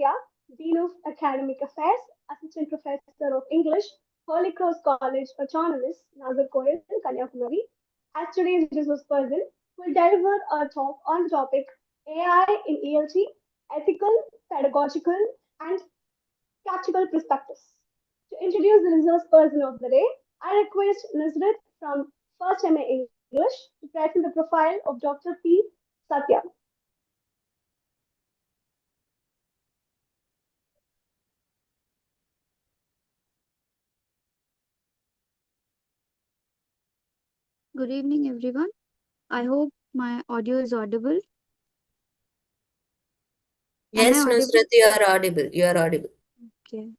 Satya, Dean of Academic Affairs, Assistant Professor of English, Holy Cross College, Autonomous, Nagarkoil, Kanyakumari. As today's resource person, will deliver a talk on the topic AI in ELT, ethical, pedagogical, and practical perspectives. To introduce the resource person of the day, I request Nusrat from First MA English to present the profile of Dr. P. Satya. Good evening, everyone. I hope my audio is audible. Am I Yes, audible? Nusrat, you are audible. You are audible. Okay.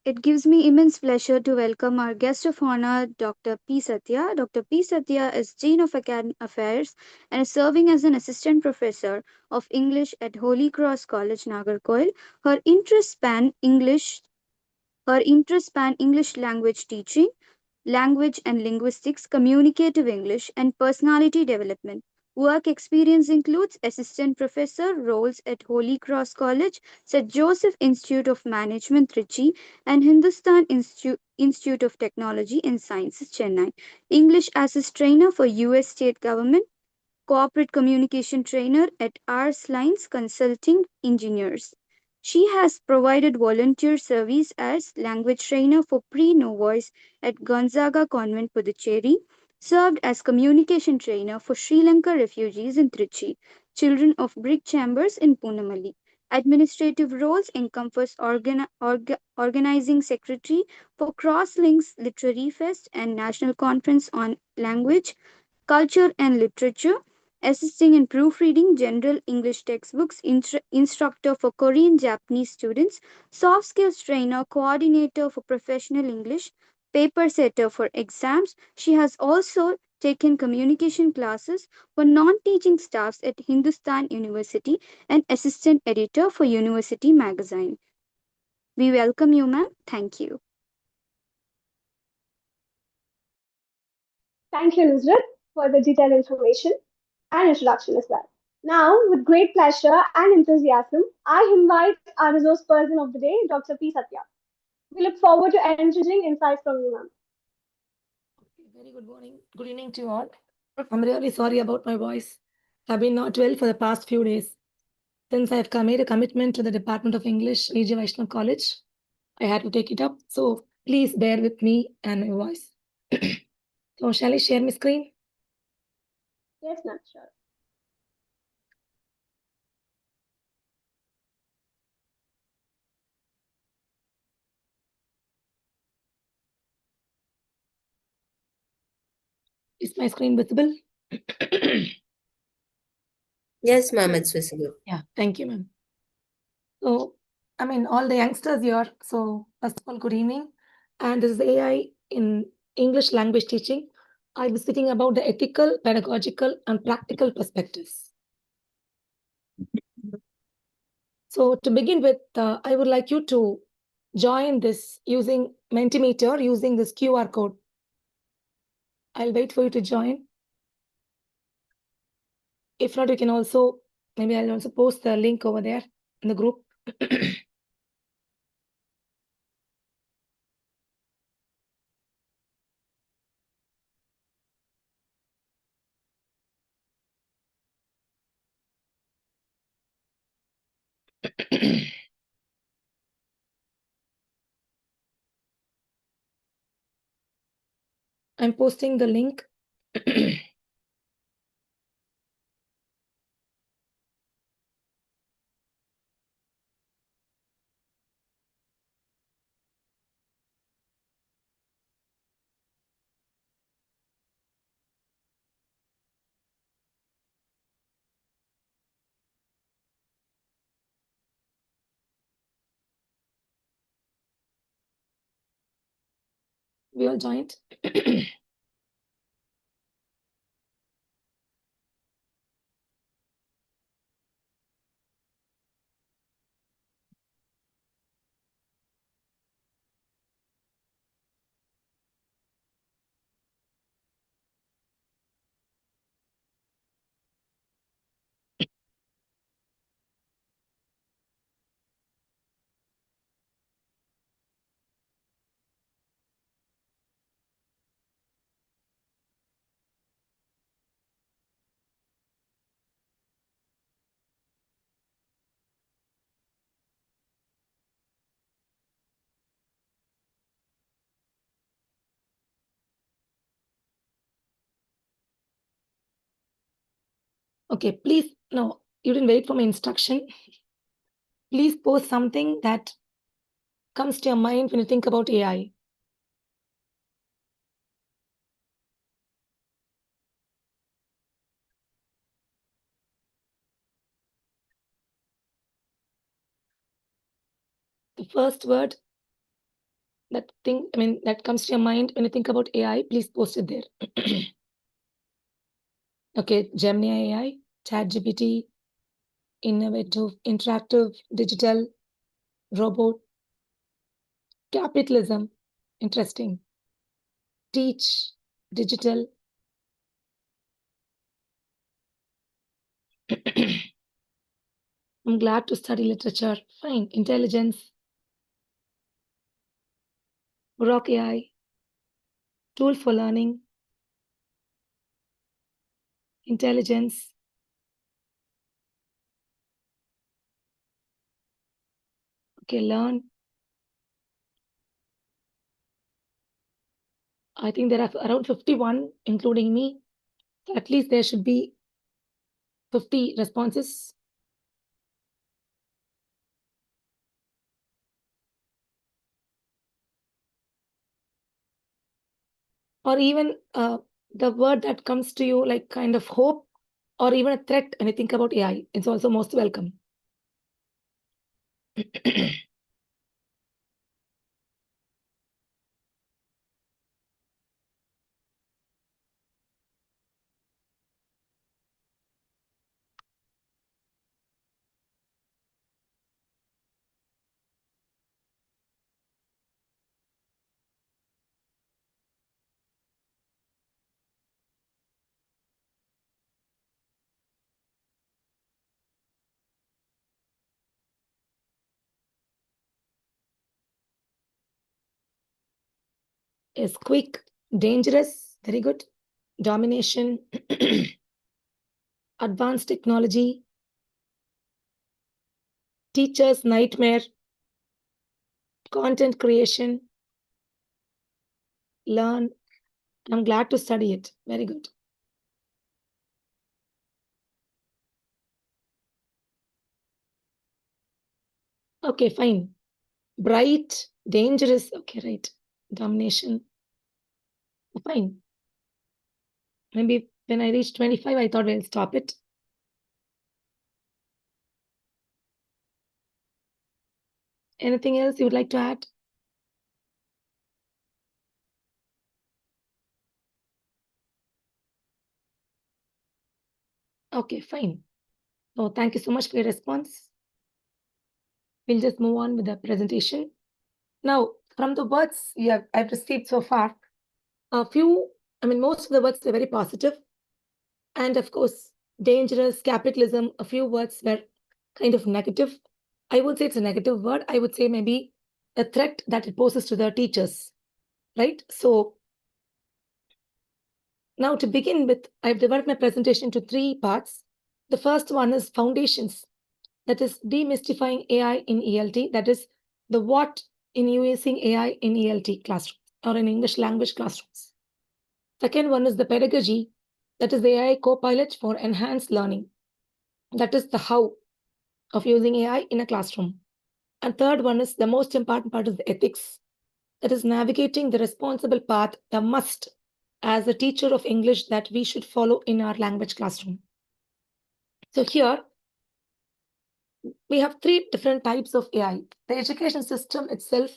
It gives me immense pleasure to welcome our guest of honor, Dr. P. Satya. Dr. P. Satya is Dean of Academic Affairs and is serving as an assistant professor of English at Holy Cross College, Nagarkoil. Her interests span English. Her interests span English language teaching, language and linguistics, communicative English, and personality development. Work experience includes assistant professor roles at Holy Cross College, St. Joseph Institute of Management, Trichy, and Hindustan Institute of Technology and Sciences, Chennai. English as a trainer for US state government, corporate communication trainer at Ars Lines Consulting Engineers. She has provided volunteer service as language trainer for pre-novice at Gonzaga Convent, Puducherry, served as communication trainer for Sri Lanka refugees in Trichy, Children of Brick Chambers in Punamalli. Administrative roles encompass organizing secretary for Crosslinks Literary Fest and National Conference on Language, Culture and Literature, assisting in proofreading general English textbooks, instructor for Korean Japanese students, soft skills trainer, coordinator for professional English, paper setter for exams. She has also taken communication classes for non teaching staffs at Hindustan University and assistant editor for University Magazine. We welcome you, ma'am. Thank you. Thank you, Nusrat, for the detailed information and introduction as well. Now, with great pleasure and enthusiasm, I invite our resource person of the day, Dr. P. Satya. We look forward to enriching insights from you, ma'am. Very good morning. Good evening to you all. I'm really sorry about my voice. I've been not well for the past few days. Since I've made a commitment to the Department of English, E.G. Vaishnav College, I had to take it up. So please bear with me and my voice. So shall I share my screen? Yes, ma'am, sure. Is my screen visible? Yes, ma'am, it's visible. Yeah, thank you, ma'am. So, all the youngsters here. So, first of all, good evening. And this is AI in English language teaching. I'll be speaking about the ethical, pedagogical, and practical perspectives. So, to begin with, I would like you to join this using Mentimeter using this QR code. I'll wait for you to join. If not, you can also, maybe I'll also post the link over there in the group. I'm posting the link. We all joined. Okay, please, no, you didn't wait for my instruction. Please post something that comes to your mind when you think about AI. The first word that comes to your mind when you think about AI, please post it there. Okay, Gemini AI, ChatGPT, innovative, interactive, digital, robot, capitalism, interesting, teach, digital. I'm glad to study literature. Fine, intelligence, rock AI, tool for learning, intelligence, okay, learn. I think there are around 51, including me. At least there should be 50 responses. Or even the word that comes to you like kind of hope or even a threat when you think about AI, it's also most welcome. Is quick, dangerous, very good. Domination, advanced technology, teacher's nightmare, content creation, learn. I'm glad to study it. Very good. Okay, fine. Bright, dangerous. Okay, right. Domination. Fine. Maybe when I reach 25, I thought I'll stop it. Anything else you would like to add? Okay, fine. So thank you so much for your response. We'll just move on with the presentation. Now, from the words I've received so far, most of the words were very positive. And of course, dangerous, capitalism, a few words were kind of negative. I would say it's a negative word. I would say maybe a threat that it poses to the teachers, right? So now to begin with, I've divided my presentation into 3 parts. The first one is foundations, that is demystifying AI in ELT, that is the what in using AI in ELT classrooms or in English language classrooms. Second one is the pedagogy, that is the AI co-pilot for enhanced learning. That is the how of using AI in a classroom. And third one is the most important part is the ethics, that is navigating the responsible path, the must as a teacher of English that we should follow in our language classroom. So here, we have 3 different types of AI. The education system itself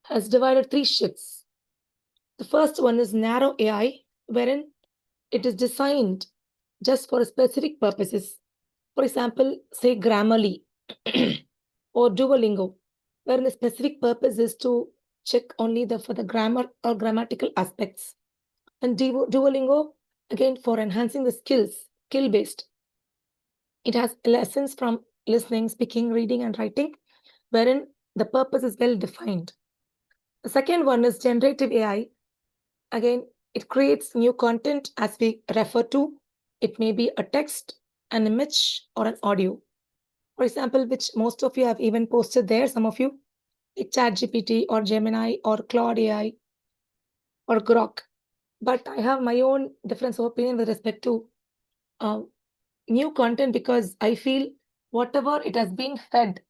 has divided 3 shifts. The first one is narrow AI, wherein it is designed just for specific purposes. For example, say Grammarly or Duolingo, wherein the specific purpose is to check only for the grammar or grammatical aspects. And Duolingo, again, for enhancing the skills, skill-based. It has lessons from listening, speaking, reading, and writing, wherein the purpose is well defined. The second one is generative AI. Again, it creates new content as we refer to. It may be a text, an image, or an audio. For example, which most of you have even posted there, some of you, like ChatGPT or Gemini or Claude AI or Grok. But I have my own difference of opinion with respect to new content because I feel whatever it has been fed,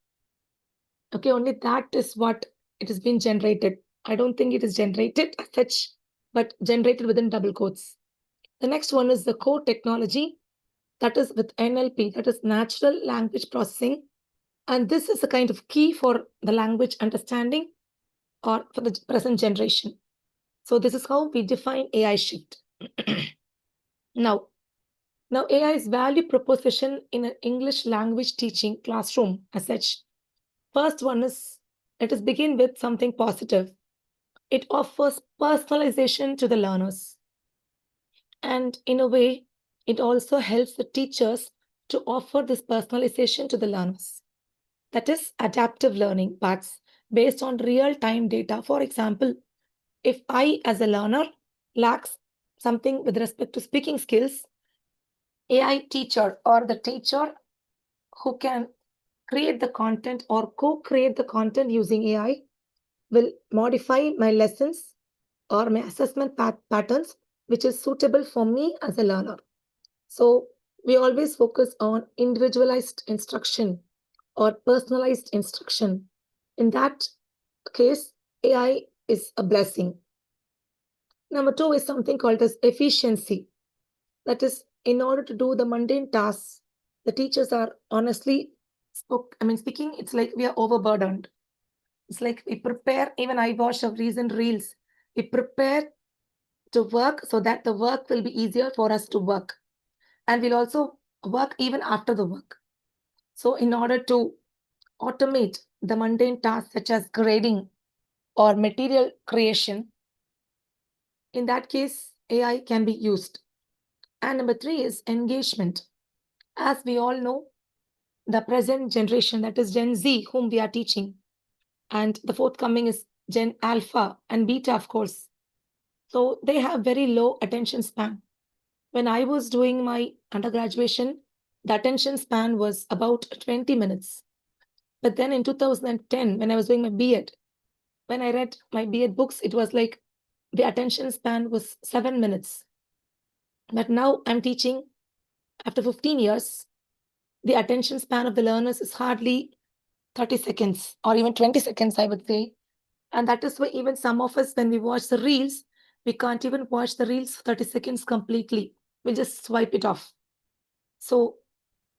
okay, only that is what it has been generated. I don't think it is generated as such, but generated within double quotes. The next one is the core technology, that is with NLP, that is natural language processing. And this is a kind of key for the language understanding or for the present generation. So this is how we define AI shift. Now AI's value proposition in an English language teaching classroom as such. First one is, let us begin with something positive. It offers personalization to the learners. And in a way, it also helps the teachers to offer this personalization to the learners. That is adaptive learning paths based on real-time data. For example, if I as a learner lacks something with respect to speaking skills, AI teacher or the teacher who can create the content or co-create the content using AI will modify my lessons or my assessment patterns, which is suitable for me as a learner. So we always focus on individualized instruction or personalized instruction. In that case, AI is a blessing. Number two is something called as efficiency. That is, in order to do the mundane tasks, the teachers are honestly speaking, it's like we are overburdened. It's like we prepare, even I watch of recent reels, we prepare to work so that the work will be easier for us to work. And we'll also work even after the work. So in order to automate the mundane tasks such as grading or material creation, in that case, AI can be used. And number three is engagement. As we all know, the present generation, that is Gen Z, whom we are teaching, and the forthcoming is Gen Alpha and Beta, of course. So they have very low attention span. When I was doing my undergraduation, the attention span was about 20 minutes. But then in 2010, when I was doing my B.Ed, when I read my B.Ed books, it was like the attention span was 7 minutes. But now I'm teaching after 15 years, the attention span of the learners is hardly 30 seconds or even 20 seconds, I would say. And that is why even some of us, when we watch the reels, we can't even watch the reels for 30 seconds completely. We'll just swipe it off. So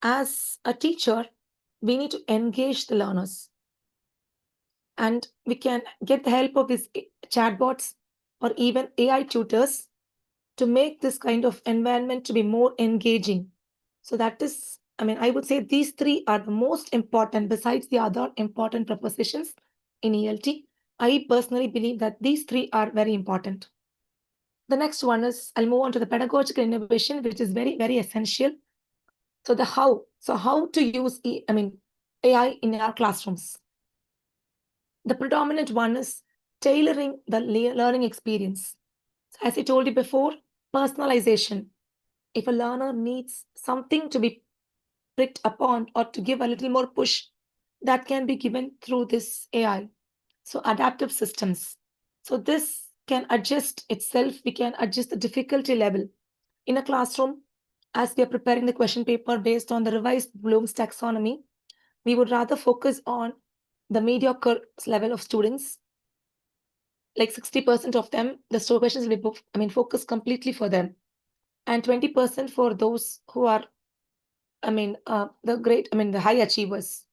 as a teacher, we need to engage the learners. And we can get the help of these chatbots or even AI tutors to make this kind of environment to be more engaging. So that is, I would say these three are the most important besides the other important propositions in ELT. I personally believe that these three are very important. The next one is, I'll move on to the pedagogical innovation, which is very, very essential. So the how. So how to use AI in our classrooms. The predominant one is tailoring the learning experience. So as I told you before, personalization. If a learner needs something to be picked upon or to give a little more push, that can be given through this AI. So adaptive systems. So this can adjust itself. We can adjust the difficulty level in a classroom. As we are preparing the question paper based on the revised Bloom's taxonomy, we would rather focus on the mediocre level of students. Like 60% of them, the questions will be focused completely for them. And 20% for those who are, the high achievers.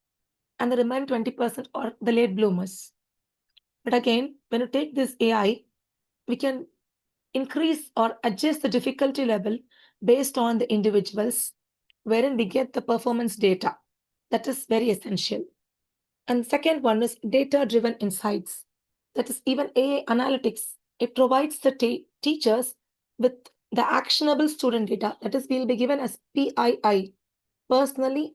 And the remaining 20% are the late bloomers. But again, when you take this AI, we can increase or adjust the difficulty level based on the individuals, wherein we get the performance data. That is very essential. And second one is data-driven insights. That is even AI analytics. It provides the teachers with the actionable student data. That is, will be given as PII, personally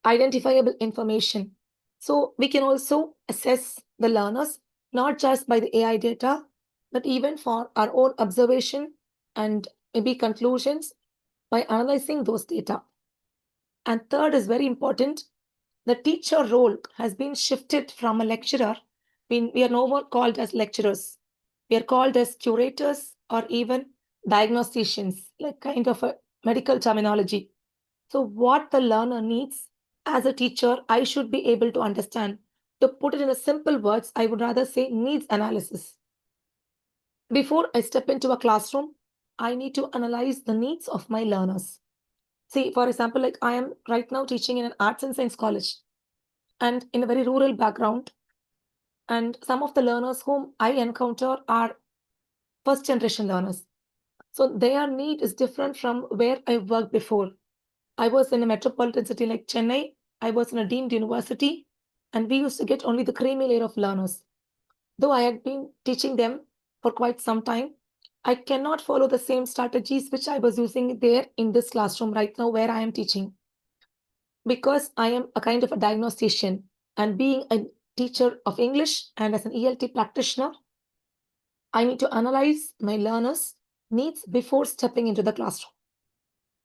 identifiable information. So we can also assess the learners, not just by the AI data, but even for our own observation and maybe conclusions by analyzing those data. And third is very important. The teacher role has been shifted from a lecturer. We are no more called as lecturers. We are called as curators or even diagnosticians, like kind of a medical terminology. So what the learner needs as a teacher, I should be able to understand. To put it in a simple words, I would rather say needs analysis. Before I step into a classroom, I need to analyze the needs of my learners. See, for example, like I am right now teaching in an arts and science college and in a very rural background. And some of the learners whom I encounter are first generation learners. So their need is different from where I worked before. I was in a metropolitan city like Chennai. I was in a deemed university, and we used to get only the creamy layer of learners. Though I had been teaching them for quite some time, I cannot follow the same strategies which I was using there in this classroom right now where I am teaching. Because I am a kind of a diagnostician, and being a teacher of English and as an ELT practitioner, I need to analyze my learners' needs before stepping into the classroom.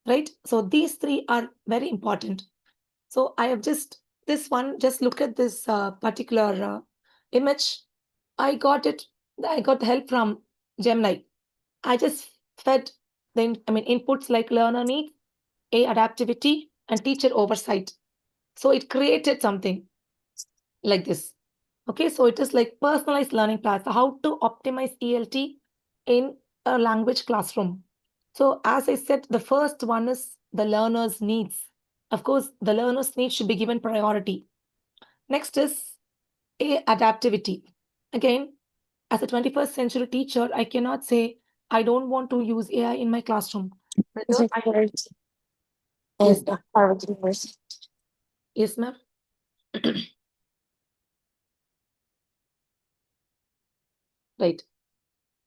Right? So these three are very important. So I have just look at this particular image. I got the help from Gemini. I just fed inputs like learner need, adaptivity, and teacher oversight. So it created something like this. Okay, so it is like personalized learning paths, how to optimize ELT in a language classroom. So as I said, the first one is the learner's needs. Of course, the learner's needs should be given priority. Next is adaptivity. Again, as a 21st century teacher, I cannot say I don't want to use AI in my classroom. Yes, Harvard University. yes, ma'am. Right.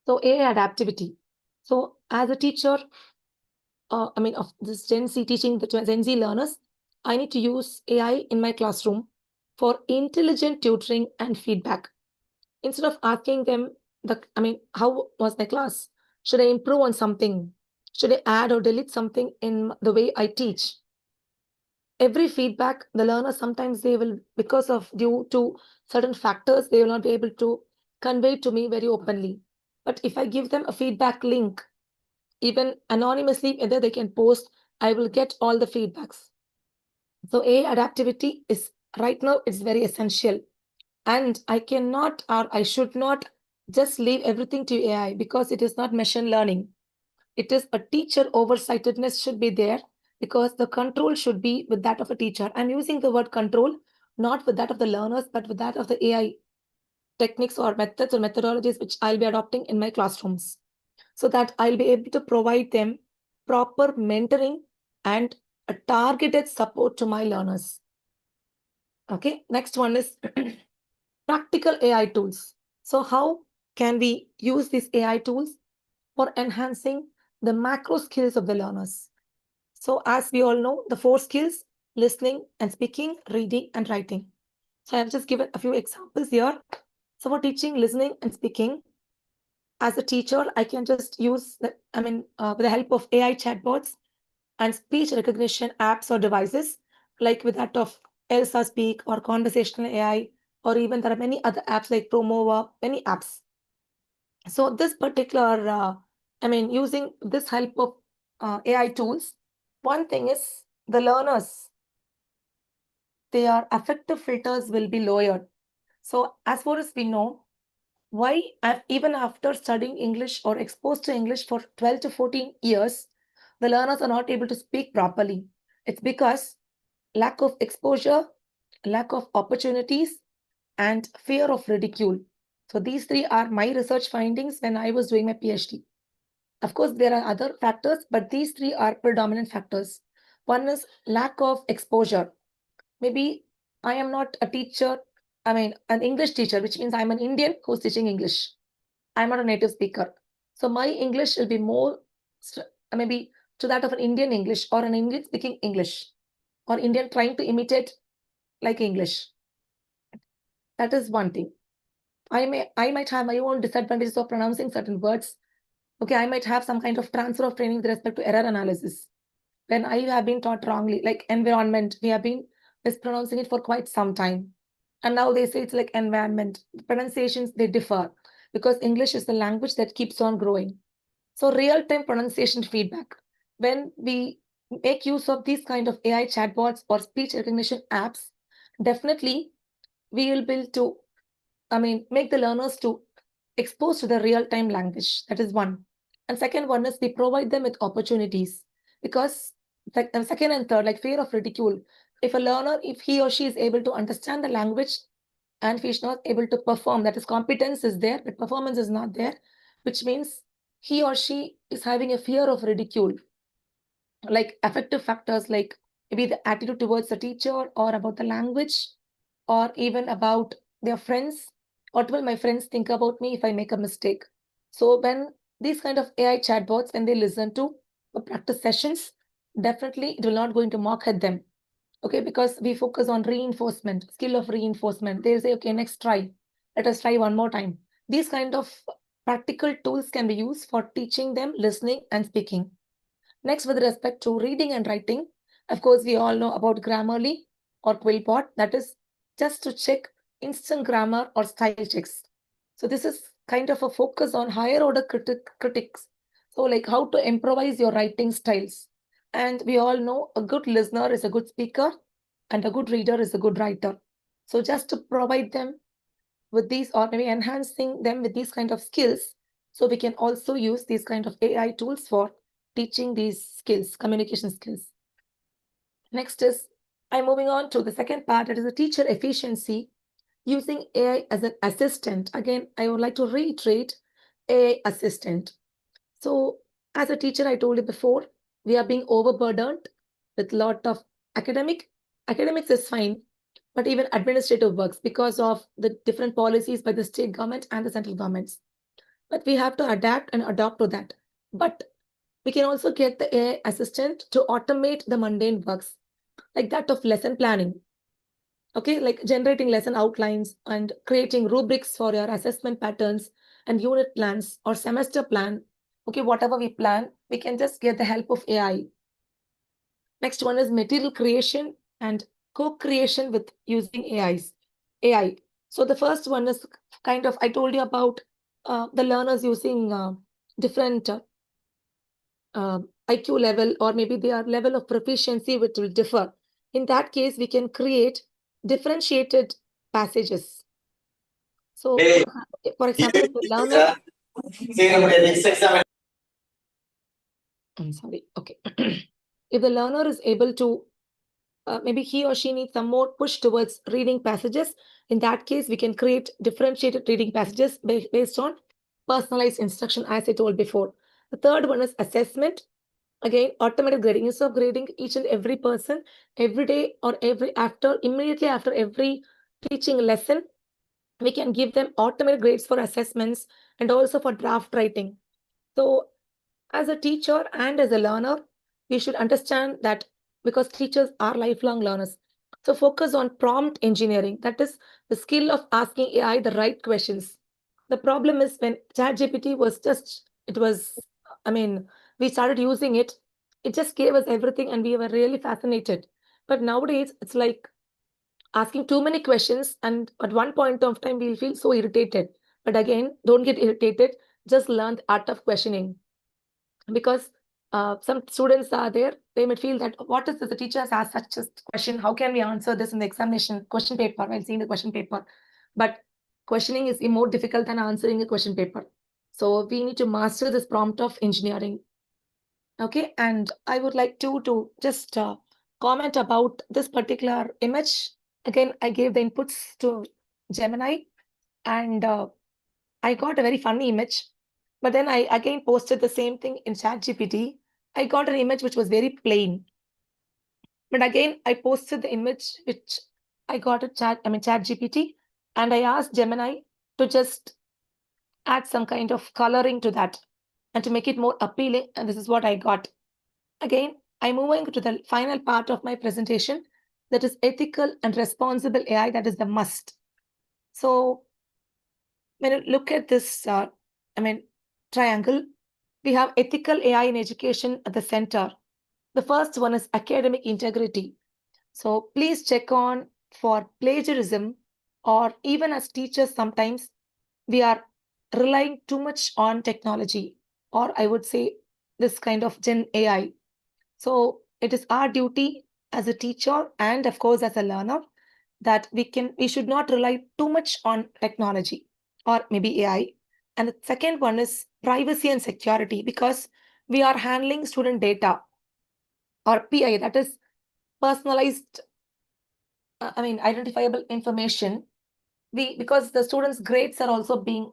So AI adaptivity. So as a teacher, of this Gen Z teaching the Gen Z learners, I need to use AI in my classroom for intelligent tutoring and feedback. Instead of asking them, how was my class? Should I improve on something? Should I add or delete something in the way I teach? Every feedback, the learner sometimes they will, because of due to certain factors, they will not be able to convey to me very openly. But if I give them a feedback link, even anonymously, whether they can post, I will get all the feedbacks. So adaptivity is right now, it's very essential. And I cannot or I should not just leave everything to AI because it is not machine learning. It is a teacher oversightedness should be there because the control should be with that of a teacher. I'm using the word control, not with that of the learners, but with that of the AI techniques or methods or methodologies which I'll be adopting in my classrooms, so that I'll be able to provide them proper mentoring and a targeted support to my learners. Okay, next one is practical AI tools. So how can we use these AI tools for enhancing the macro skills of the learners? So as we all know, the 4 skills: listening and speaking, reading and writing. So I've just given a few examples here. So for teaching listening and speaking, as a teacher, I can just use with the help of AI chatbots and speech recognition apps or devices, like with that of Elsa Speak or Conversational AI, or even there are many other apps like Promova, many apps. So this particular, using this help of AI tools, one thing is the learners, their affective filters will be lowered. So as far as we know, why even after studying English or exposed to English for 12 to 14 years, the learners are not able to speak properly? It's because lack of exposure, lack of opportunities, and fear of ridicule. So these 3 are my research findings when I was doing my PhD. Of course, there are other factors, but these 3 are predominant factors. One is lack of exposure. Maybe I am not a teacher, an English teacher, which means I'm an Indian who's teaching English. I'm not a native speaker. So my English will be more, maybe to that of an Indian English or an Indian speaking English or Indian trying to imitate like English. That is one thing. I might have my own disadvantages of pronouncing certain words. Okay, I might have some kind of transfer of training with respect to error analysis. When I have been taught wrongly, like environment, we have been mispronouncing it for quite some time. And now they say it's like environment. The pronunciations, they differ because English is the language that keeps on growing. So real-time pronunciation feedback. When we make use of these kind of AI chatbots or speech recognition apps, definitely we will be able to, make the learners to expose to the real-time language. That is one. And second one is we provide them with opportunities, because second and third, like fear of ridicule. If a learner, if he or she is able to understand the language and if he's not able to perform, that is, competence is there, but performance is not there, which means he or she is having a fear of ridicule. Like affective factors, like maybe the attitude towards the teacher or about the language, or even about their friends. What will my friends think about me if I make a mistake? So when these kind of AI chatbots, when they listen to the practice sessions, definitely it will not going to mock at them. Okay, because we focus on reinforcement, skill of reinforcement. They'll say, okay, next try. Let us try one more time. These kind of practical tools can be used for teaching them listening and speaking. Next, with respect to reading and writing, of course, we all know about Grammarly or Quillbot. That is just to check instant grammar or style checks. So this is kind of a focus on higher order critics. So like how to improvise your writing styles. And we all know a good listener is a good speaker and a good reader is a good writer. So just to provide them with these, or maybe enhancing them with these kind of skills, so we can also use these kind of AI tools for teaching these skills, communication skills. Next is, I'm moving on to the second part, that is the teacher efficiency using AI as an assistant. Again, I would like to reiterate AI assistant. So as a teacher, I told you before, we are being overburdened with a lot of academics is fine, but even administrative works because of the different policies by the state government and the central governments. But we have to adapt and adopt to that. But we can also get the AI assistant to automate the mundane works, like that of lesson planning. Okay, like generating lesson outlines and creating rubrics for your assessment patterns and unit plans or semester plan. Okay, whatever we plan, we can just get the help of AI. Next one is material creation and co-creation with using AI. So the first one is kind of, I told you about the learners using different IQ level, or maybe their level of proficiency, which will differ. In that case, we can create differentiated passages. So, for example, if the learner, I'm sorry, okay. If the learner is able to, maybe he or she needs some more push towards reading passages, in that case, we can create differentiated reading passages based on personalized instruction, as I told before. The third one is assessment. Again, automated grading. Instead of grading each and every person every day or immediately after every teaching lesson, we can give them automated grades for assessments and also for draft writing. So as a teacher and as a learner, we should understand that, because teachers are lifelong learners. So focus on prompt engineering. That is the skill of asking AI the right questions. The problem is when ChatGPT was just, we started using it, it just gave us everything and we were really fascinated. But nowadays, it's like asking too many questions, and at one point of time, we'll feel so irritated. But again, don't get irritated. Just learn the art of questioning. Because some students are there, they might feel that, what is this? The teacher has asked such a question. How can we answer this in the examination question paper while seeing the question paper? But questioning is more difficult than answering a question paper. So we need to master this prompt of engineering. Okay, and I would like to just comment about this particular image. Again, I gave the inputs to Gemini, and I got a very funny image. But then I again posted the same thing in ChatGPT. I got an image which was very plain. But again, I posted the image which I got at ChatGPT, and I asked Gemini to just add some kind of coloring to that and to make it more appealing. And this is what I got. Again, I'm moving to the final part of my presentation, that is ethical and responsible AI. That is the must. So when you look at this, triangle, we have ethical AI in education at the center. The first one is academic integrity. So please check on for plagiarism, or even as teachers, sometimes we are relying too much on technology, or I would say this kind of Gen AI. So it is our duty as a teacher and of course as a learner that we should not rely too much on technology or maybe AI. And the second one is privacy and security, because we are handling student data or PI, that is personalized, identifiable information. Because the students' grades are also being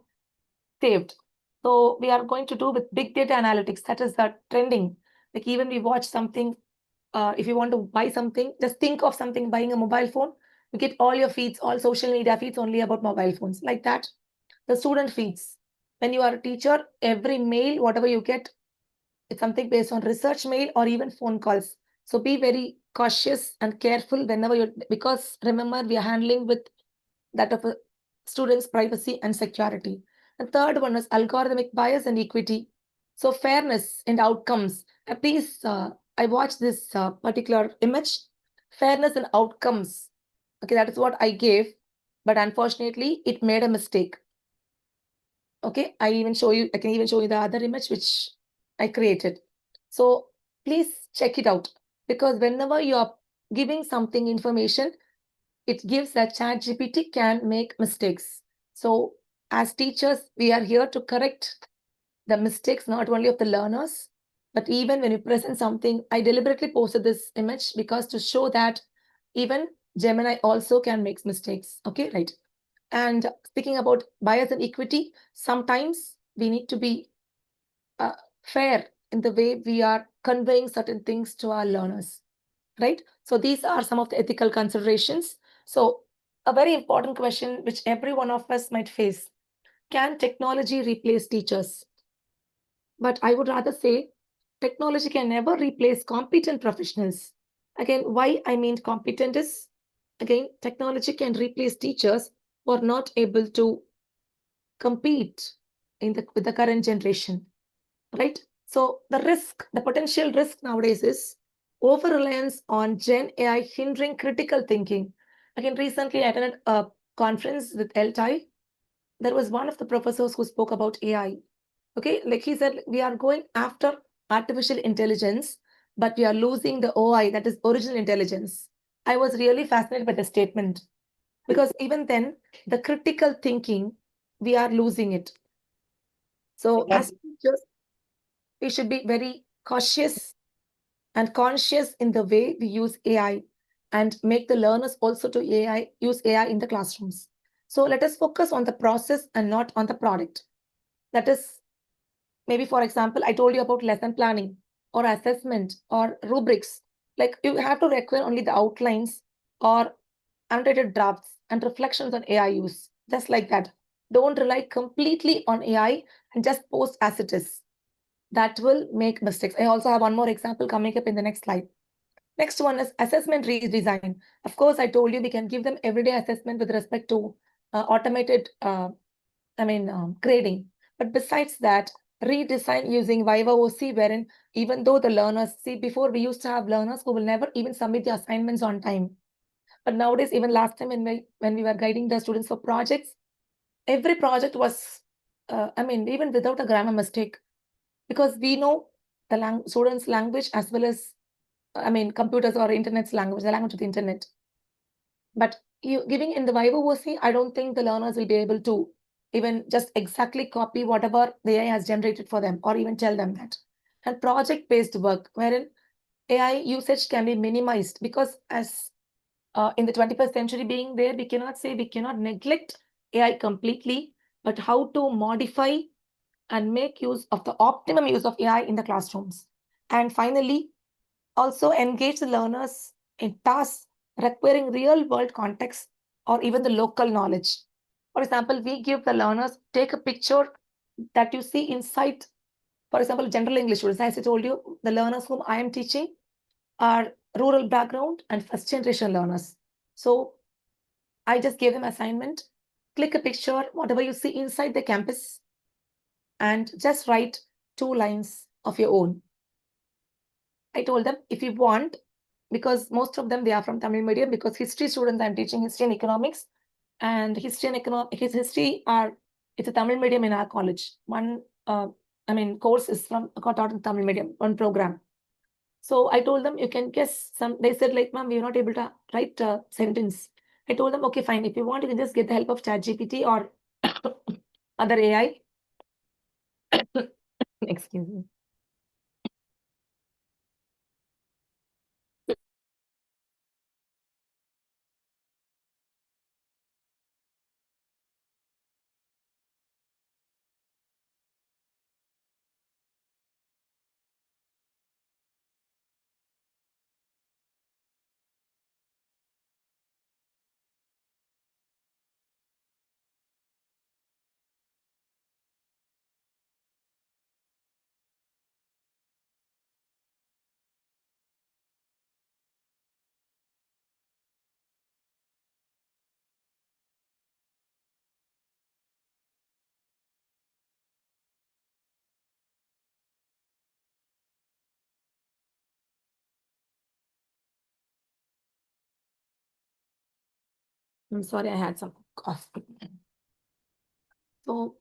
saved. So we are going to do with big data analytics. That is the trending. Like even we watch something, if you want to buy something, just think of something, buying a mobile phone. You get all your feeds, all social media feeds only about mobile phones. Like that, the student feeds. When you are a teacher, every mail, whatever you get, it's something based on research mail or even phone calls. So be very cautious and careful whenever you're, because remember, we are handling with that of a student's privacy and security. The third one is algorithmic bias and equity. So fairness and outcomes. Please, I watched this particular image, fairness and outcomes. Okay, that is what I gave, but unfortunately, it made a mistake. Okay, I can even show you the other image which I created. So please check it out, because whenever you are giving something information, it gives that ChatGPT can make mistakes. So as teachers, we are here to correct the mistakes, not only of the learners, but even when you present something. I deliberately posted this image because to show that even Gemini also can make mistakes. Okay, right. And speaking about bias and equity, sometimes we need to be fair in the way we are conveying certain things to our learners, right? So these are some of the ethical considerations. So a very important question which every one of us might face: can technology replace teachers? But I would rather say technology can never replace competent professionals. Again, why I mean competent is, again, technology can replace teachers who are not able to compete with the current generation, right? So the potential risk nowadays is over reliance on Gen AI hindering critical thinking. Again, recently I attended a conference with ELT. There was one of the professors who spoke about AI. Okay, like he said, we are going after artificial intelligence, but we are losing the OI, that is original intelligence. I was really fascinated by the statement, because even then, the critical thinking, we are losing it. So as teachers, we should be very cautious and conscious in the way we use AI, and make the learners also to use AI in the classrooms. So let us focus on the process and not on the product. That is, maybe for example, I told you about lesson planning or assessment or rubrics. Like you have to require only the outlines or annotated drafts and reflections on AI use, just like that. Don't rely completely on AI and just post as it is. That will make mistakes. I also have one more example coming up in the next slide. Next one is assessment redesign. Of course, I told you we can give them everyday assessment with respect to automated grading. But besides that, redesign using Viva OC, wherein even though the learners, see, before we used to have learners who will never even submit the assignments on time. But nowadays, even last time when we were guiding the students for projects, every project was, even without a grammar mistake, because we know the students' language as well as, computers or internet's language, the language of the internet. But you giving in the Viva OC, I don't think the learners will be able to even just exactly copy whatever the AI has generated for them, or even tell them that. And project-based work, wherein AI usage can be minimized, because as in the 21st century being there, we cannot neglect AI completely, but how to modify and make use of the optimum use of AI in the classrooms. And finally, also engage the learners in tasks requiring real world context or even the local knowledge. For example, we give the learners, take a picture that you see inside, for example, general English students. As I told you, the learners whom I am teaching are rural background and first generation learners. So I just gave them assignment, click a picture, whatever you see inside the campus, and just write 2 lines of your own. I told them, if you want, because most of them, they are from Tamil medium, because history students, I'm teaching history and economics, and it's a Tamil medium in our college. One, course is taught in Tamil medium, one program. So I told them, you can guess some. They said, like, ma'am, we're not able to write a sentence. I told them, okay, fine. If you want, you can just get the help of ChatGPT or other AI. Excuse me. I'm sorry, I had some cough. So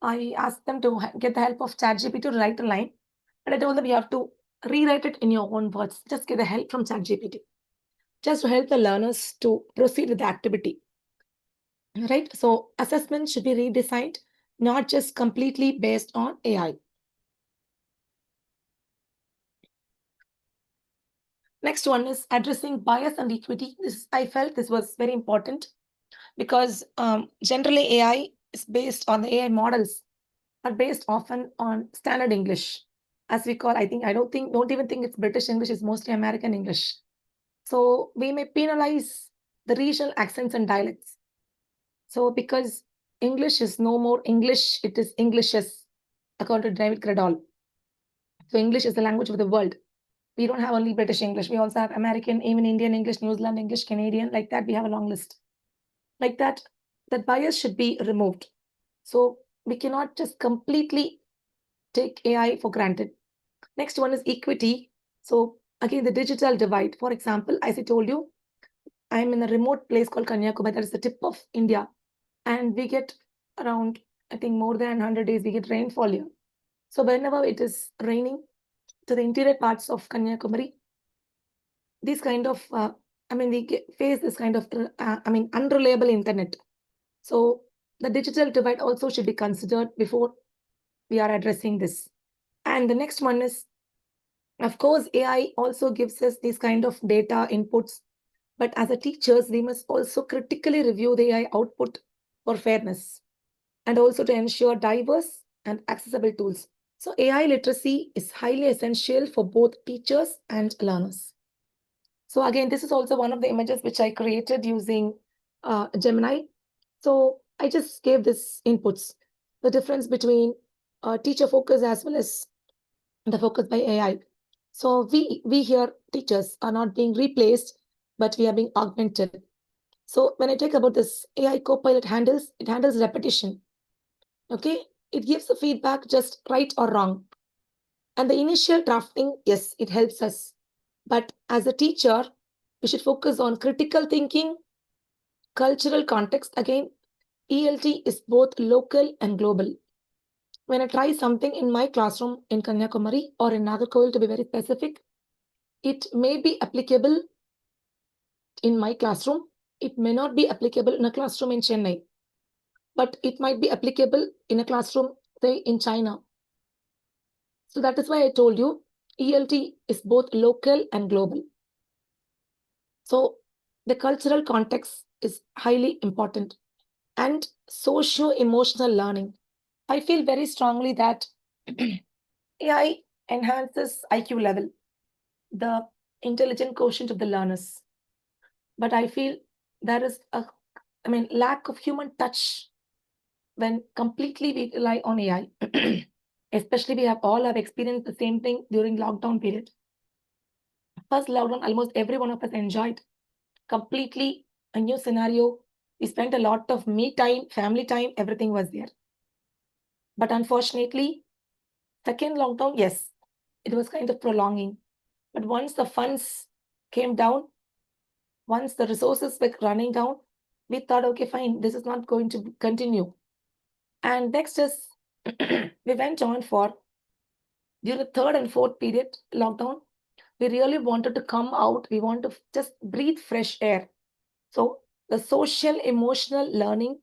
I asked them to get the help of ChatGPT to write a line. And I told them you have to rewrite it in your own words. Just get the help from ChatGPT. Just to help the learners to proceed with the activity. Right? So assessment should be redesigned, not just completely based on AI. Next one is addressing bias and equity. I felt this was very important because generally AI is based on the AI models are based often on standard English, as we call. Don't even think it's British English. It's mostly American English. So we may penalize the regional accents and dialects. So because English is no more English, it is Englishes, according to David Craddock. So English is the language of the world. We don't have only British English. We also have American, even Indian English, New Zealand English, Canadian. Like that, we have a long list. Like that, that bias should be removed. So we cannot just completely take AI for granted. Next one is equity. So again, the digital divide. For example, as I told you, I'm in a remote place called Kanyakumari. That is the tip of India. And we get around, I think, more than 100 days, we get rainfall here. So whenever it is raining to the interior parts of Kanyakumari, these kind of, we face this kind of, unreliable internet. So the digital divide also should be considered before we are addressing this. And the next one is, of course, AI also gives us these kind of data inputs, but as a teachers, we must also critically review the AI output for fairness and also to ensure diverse and accessible tools. So AI literacy is highly essential for both teachers and learners. So again, this is also one of the images which I created using Gemini. So I just gave this inputs, the difference between teacher focus as well as the focus by AI. So we here teachers are not being replaced, but we are being augmented. So when I talk about this AI Copilot it handles repetition. Okay, it gives the feedback just right or wrong. And the initial drafting, yes, it helps us. But as a teacher, we should focus on critical thinking, cultural context. Again, ELT is both local and global. When I try something in my classroom in Kanyakumari or in Nagarkoil, to be very specific, it may be applicable in my classroom. It may not be applicable in a classroom in Chennai, but it might be applicable in a classroom, say, in China. So that is why I told you ELT is both local and global. So the cultural context is highly important, and socio-emotional learning. I feel very strongly that AI enhances IQ level, the intelligent quotient of the learners. But I feel there is lack of human touch when completely we rely on AI. Especially we all have experienced the same thing during lockdown period. First lockdown, almost every one of us enjoyed completely a new scenario. We spent a lot of me time, family time, everything was there. But unfortunately, second lockdown, yes, it was kind of prolonging. But once the funds came down, once the resources were running down, we thought, okay, fine, this is not going to continue. And next is, we went on for, during the third and fourth period lockdown, We really wanted to come out. We want to just breathe fresh air. So the social emotional learning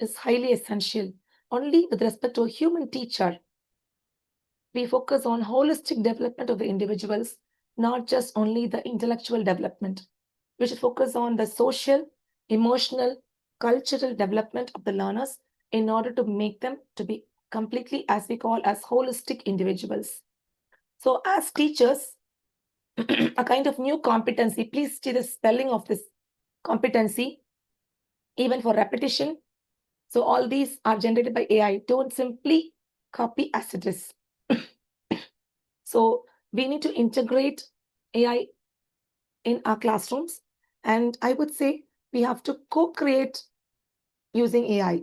is highly essential. Only with respect to a human teacher, we focus on holistic development of the individuals, not just only the intellectual development. We should focus on the social, emotional, cultural development of the learners in order to make them to be completely, as we call, as holistic individuals. So as teachers, a kind of new competency, please see the spelling of this competency, even for repetition. So all these are generated by AI. Don't simply copy as it is. So we need to integrate AI in our classrooms. And I would say we have to co-create using AI.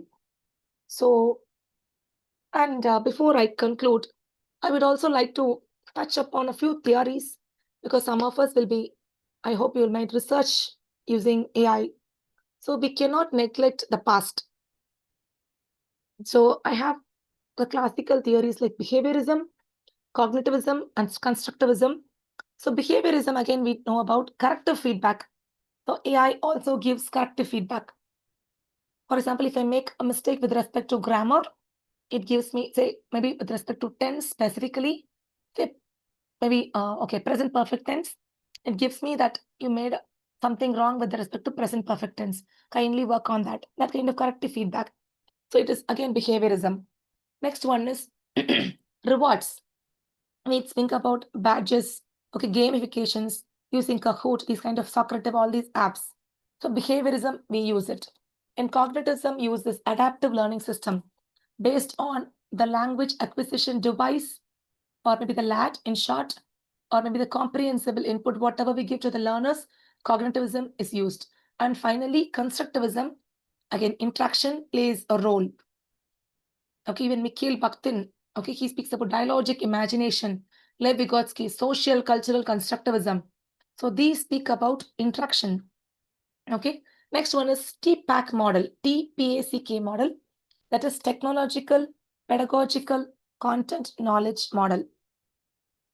So, and before I conclude, I would also like to touch upon a few theories, because some of us will be, I hope you will make research using AI. So we cannot neglect the past. So I have the classical theories like behaviorism, cognitivism, and constructivism. So behaviorism, again, we know about corrective feedback. So AI also gives corrective feedback. For example, if I make a mistake with respect to grammar, it gives me, say, maybe with respect to tense specifically, say, maybe, okay, present perfect tense, it gives me that you made something wrong with respect to present perfect tense. Kindly work on that. That kind of corrective feedback. So it is, again, behaviorism. Next one is rewards. We think about badges, okay, gamifications, using Kahoot, these kind of Socrative, all these apps. So behaviorism, we use it. And cognitivism use this adaptive learning system based on the language acquisition device, or maybe the LAT in short, or maybe the comprehensible input, whatever we give to the learners, cognitivism is used. And finally, constructivism, again, interaction plays a role. Okay, even Mikhail Bakhtin, okay, he speaks about dialogic imagination, Lev Vygotsky, social cultural constructivism. So these speak about interaction. Okay, next one is TPACK model, TPACK model, that is technological, pedagogical, content knowledge model.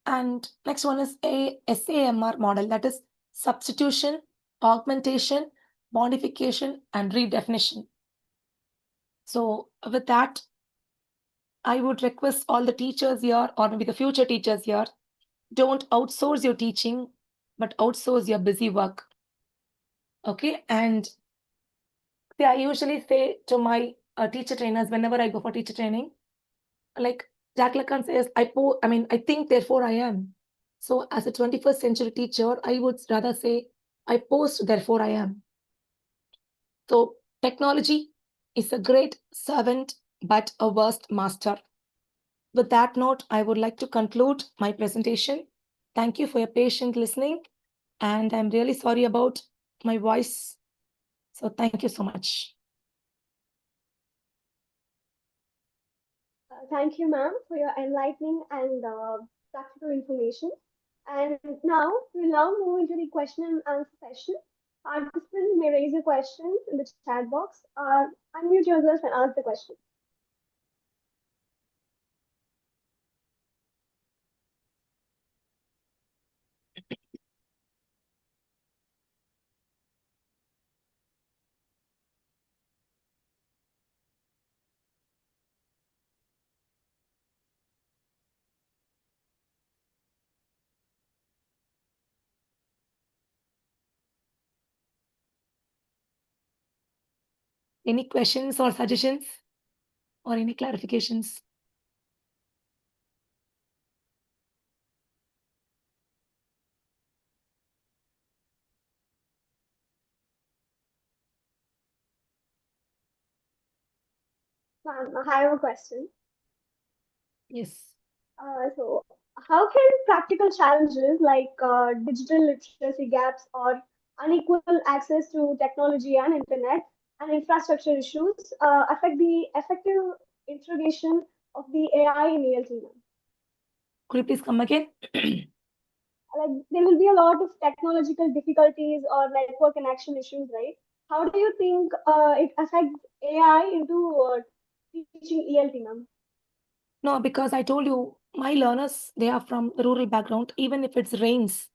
And next one is a SAMR model, that is substitution, augmentation, modification, and redefinition. So with that, I would request all the teachers here, or maybe the future teachers here, don't outsource your teaching, but outsource your busy work. Okay, and I usually say to my teacher trainers whenever I go for teacher training, like Jack Lacan says, I think, therefore I am. So as a 21st century teacher, I would rather say, I post, therefore I am. So technology is a great servant, but a worst master. With that note, I would like to conclude my presentation. Thank you for your patient listening, and I'm really sorry about my voice. So thank you so much. Thank you, ma'am, for your enlightening and practical information. And now we'll now move into the question and answer session. Participants may raise your questions in the chat box or unmute yourself and ask the question. Any questions or suggestions or any clarifications? Ma'am, I have a question. Yes. So, how can practical challenges like digital literacy gaps or unequal access to technology and internet and infrastructure issues affect the effective integration of the AI in ELT? Could you please come again? Like, there will be a lot of technological difficulties or network connection issues, right? How do you think it affects AI into teaching ELT, ma'am? No, because I told you my learners, they are from the rural background. Even if it rains,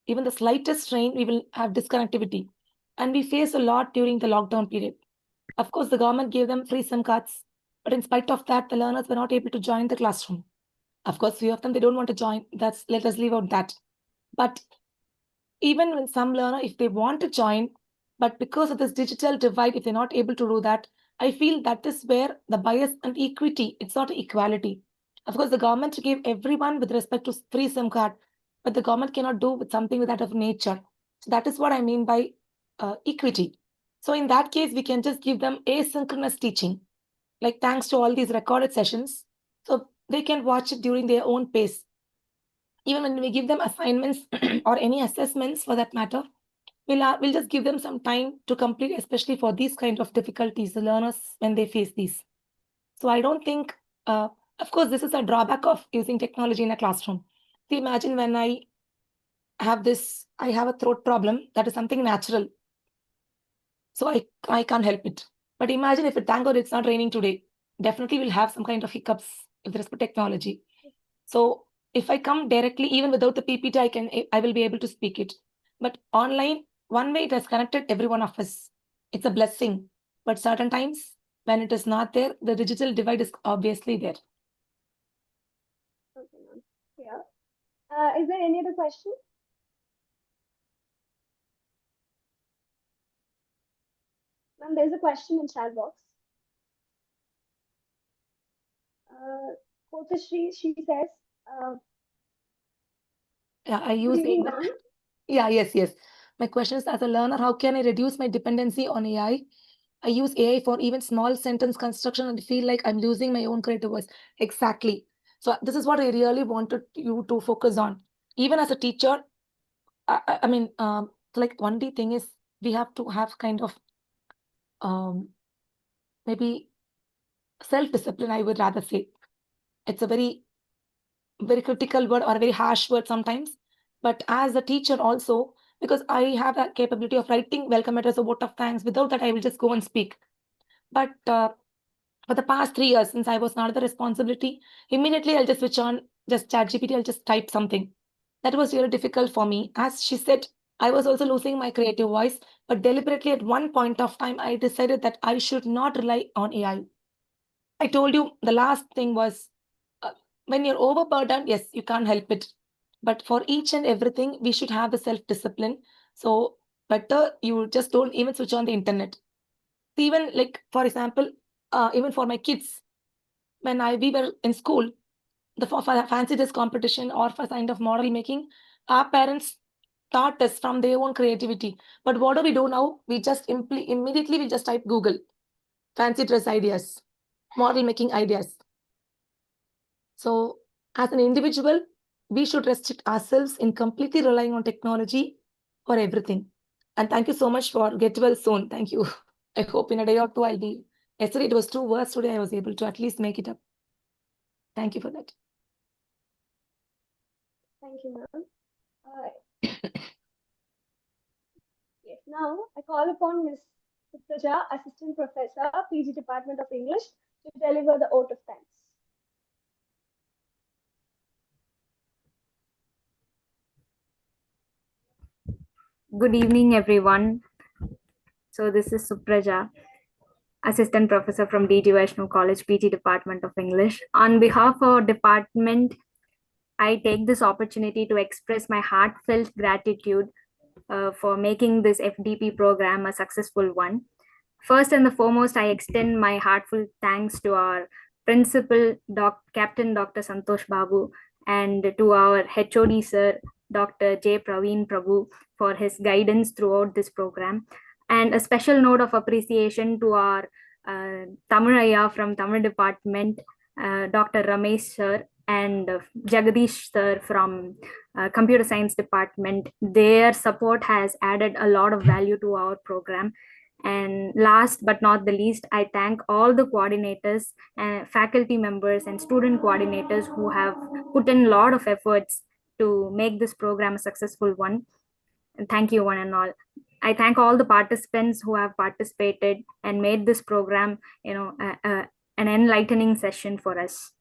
even the slightest rain, we will have disconnectivity. And we face a lot during the lockdown period. Of course, the government gave them free SIM cards, but in spite of that, the learners were not able to join the classroom. Of course, few of them, they don't want to join. Let us leave out that. But even when some learner, if they want to join, but because of this digital divide, if they're not able to do that, I feel that is where the bias and equity, it's not equality. Of course, the government gave everyone with respect to free SIM card, but the government cannot do with something with that of nature. So that is what I mean by equity. So in that case, we can just give them asynchronous teaching, like thanks to all these recorded sessions. So they can watch it during their own pace. Even when we give them assignments or any assessments for that matter, we'll just give them some time to complete, especially for these kind of difficulties, the learners when they face these. So I don't think, of course, this is a drawback of using technology in a classroom. See, imagine when I have a throat problem, that is something natural. So I can't help it. But imagine if thank God it's not raining today, definitely we'll have some kind of hiccups with respect to technology. So if I come directly, even without the PPT, I will be able to speak it. But online, one way it has connected every one of us. It's a blessing. But certain times when it is not there, the digital divide is obviously there. Okay, ma'am. Yeah. Is there any other question? Ma'am, there's a question in chat box. Kotashri, she says, Yeah, I good use evening, it. ma'am. Yeah, yes. My question is, as a learner, how can I reduce my dependency on AI? I use AI for even small sentence construction and feel like I'm losing my own creative voice. Exactly. So this is what I really wanted you to focus on. Even as a teacher, I mean, like one day thing is we have to have kind of maybe self-discipline, I would rather say. It's a very, very critical word or a very harsh word sometimes. But as a teacher also, because I have that capability of writing welcome letters, a vote of thanks, without that, I will just go and speak. But for the past 3 years, since I was not the responsibility, immediately I'll just switch on just ChatGPT, I'll just type something. That was really difficult for me. As she said, I was also losing my creative voice, but deliberately at one point of time, I decided that I should not rely on AI. I told you the last thing was when you're overburdened, yes, you can't help it. But for each and everything, we should have the self-discipline. So better you just don't even switch on the internet. Even like, for example, even for my kids, when we were in school, for fancy dress competition or for kind of model making, our parents taught us from their own creativity. But what do we do now? We just immediately we just type Google, fancy dress ideas, model making ideas. So as an individual, we should restrict ourselves in completely relying on technology for everything. And thank you so much for get well soon. Thank you. I hope in a day or two I'll be. Yesterday it was too worse. Today I was able to at least make it up. Thank you for that. Thank you, ma'am. Yes, now I call upon Ms. Supraja, Assistant Professor, PG Department of English, to deliver the vote of thanks. Good evening, everyone. So this is Supraja, Assistant Professor from DDGDVC College, PT Department of English. On behalf of our department, I take this opportunity to express my heartfelt gratitude for making this FDP program a successful one. First and the foremost, I extend my heartfelt thanks to our principal, Captain Dr. Santosh Babu, and to our HOD sir, Dr. J. Praveen Prabhu, for his guidance throughout this program. And a special note of appreciation to our Tamil from Tamil department, Dr. Ramesh sir, and Jagadish sir from computer science department. Their support has added a lot of value to our program. And last but not the least, I thank all the coordinators and faculty members and student coordinators who have put in a lot of efforts to make this program a successful one. And thank you, one and all. I thank all the participants who have participated and made this program, an enlightening session for us.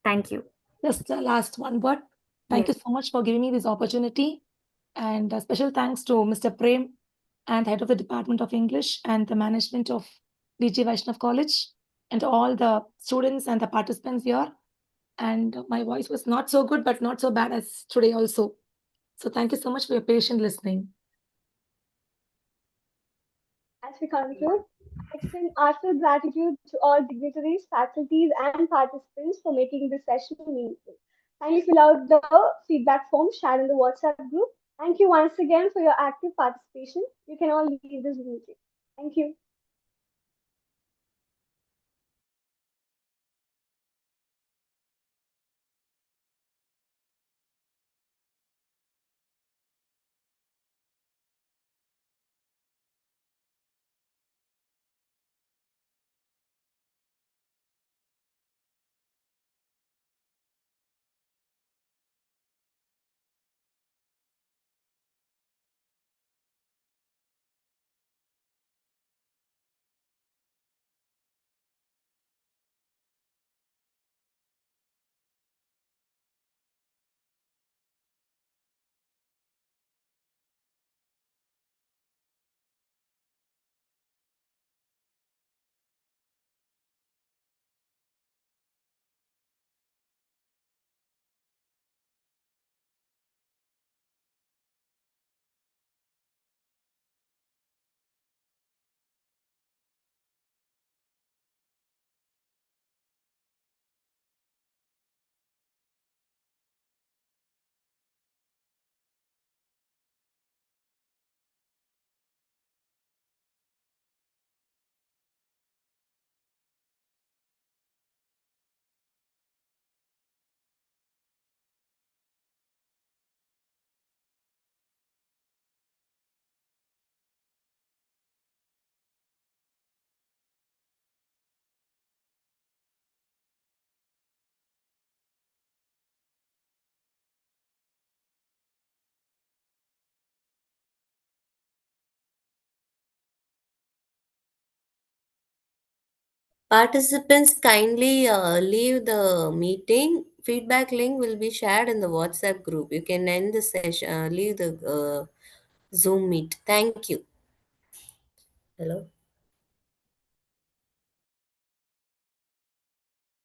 Thank you. Just the last one word. Thank you Yes. so much for giving me this opportunity. And a special thanks to Mr. Prem and head of the Department of English and the management of DG Vaishnav College and all the students and the participants here. And my voice was not so good, but not so bad as today also. So thank you so much for your patient listening. As we conclude, extend heartfelt gratitude to all dignitaries, faculties, and participants for making this session meaningful. Kindly fill out the feedback form shared in the WhatsApp group. Thank you once again for your active participation. You can all leave this meeting. Thank you. Participants kindly leave the meeting. Feedback link will be shared in the WhatsApp group. You can end the session, leave the Zoom meet. Thank you. Hello.